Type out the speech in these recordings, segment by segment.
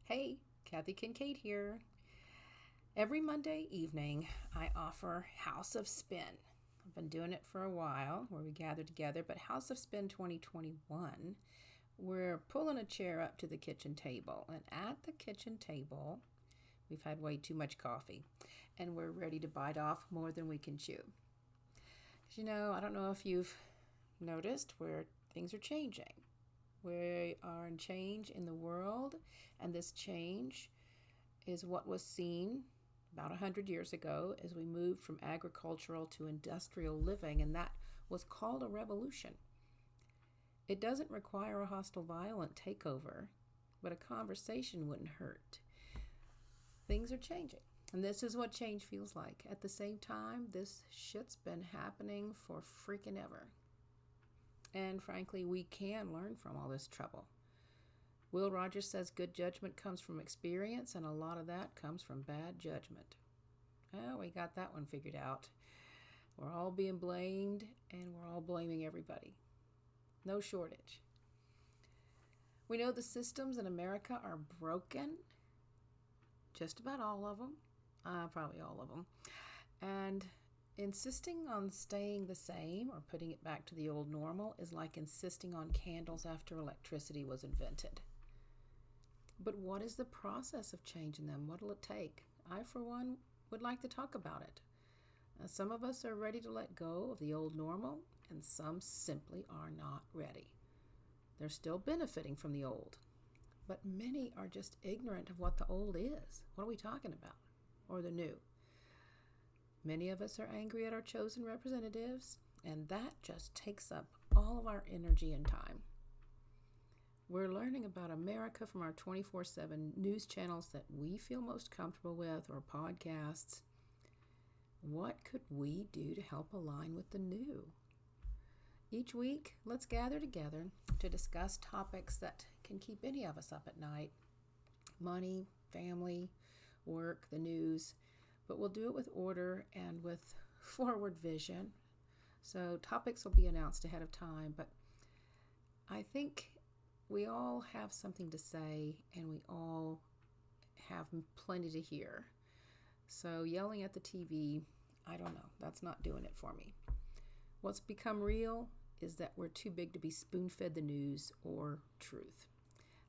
Hey, Kathy Kincaid here. Every Monday evening, I offer House of Spin. I've been doing it for a while where we gather together, but House of Spin 2021, we're pulling a chair up to the kitchen table. And at the kitchen table, we've had way too much coffee and we're ready to bite off more than we can chew. 'Cause, I don't know if you've noticed where things are changing. We are in change in the world, and this change is what was seen about 100 years ago as we moved from agricultural to industrial living, and that was called a revolution. It doesn't require a hostile, violent takeover, but a conversation wouldn't hurt. Things are changing, and this is what change feels like. At the same time, this shit's been happening for freaking ever. And frankly, we can learn from all this trouble. Will Rogers says good judgment comes from experience, and a lot of that comes from bad judgment. Oh, we got that one figured out. We're all being blamed, and we're all blaming everybody. No shortage. We know the systems in America are broken. Just about all of them. Probably all of them. And insisting on staying the same or putting it back to the old normal is like insisting on candles after electricity was invented. But what is the process of changing them? What will it take? I, for one, would like to talk about it. Some of us are ready to let go of the old normal, and some simply are not ready. They're still benefiting from the old. But many are just ignorant of what the old is. What are we talking about? Or the new? Many of us are angry at our chosen representatives, and that just takes up all of our energy and time. We're learning about America from our 24/7 news channels that we feel most comfortable with or podcasts. What could we do to help align with the new? Each week, let's gather together to discuss topics that can keep any of us up at night. Money, family, work, the news. But we'll do it with order and with forward vision. So topics will be announced ahead of time, but I think we all have something to say and we all have plenty to hear. So yelling at the TV, I don't know, that's not doing it for me. What's become real is that we're too big to be spoon-fed the news or truth.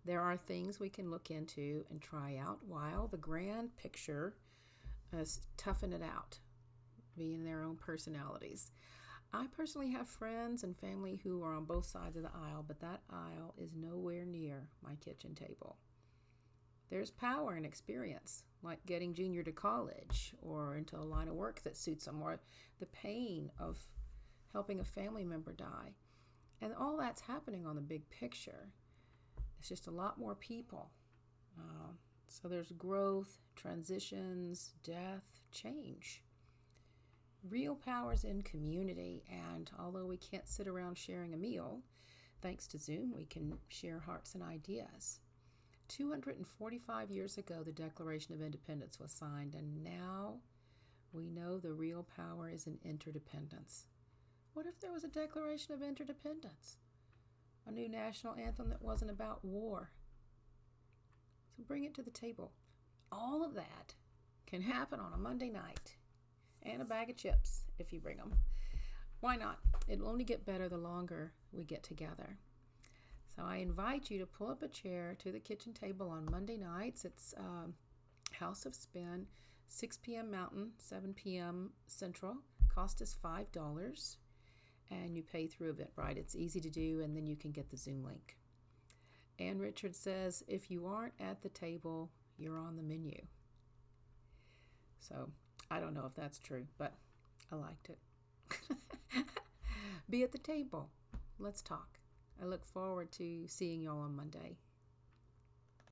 There are things we can look into and try out while the grand picture toughen it out, being their own personalities. I personally have friends and family who are on both sides of the aisle, but that aisle is nowhere near my kitchen table. There's power in experience, like getting Junior to college or into a line of work that suits them, or the pain of helping a family member die. And all that's happening on the big picture. It's just a lot more people. So there's growth, transitions, death, change. Real power's in community, and although we can't sit around sharing a meal, thanks to Zoom, we can share hearts and ideas. 245 years ago, the Declaration of Independence was signed, and now we know the real power is in interdependence. What if there was a Declaration of Interdependence? A new national anthem that wasn't about war? So bring it to the table. All of that can happen on a Monday night. And a bag of chips if you bring them. Why not? It'll only get better the longer we get together. So I invite you to pull up a chair to the kitchen table on Monday nights. It's House of Spin, 6 p.m. Mountain, 7 p.m. Central. Cost is $5. And you pay through Eventbrite. It's easy to do, and then you can get the Zoom link. Ann Richards says, if you aren't at the table, you're on the menu. So I don't know if that's true, but I liked it. Be at the table. Let's talk. I look forward to seeing y'all on Monday.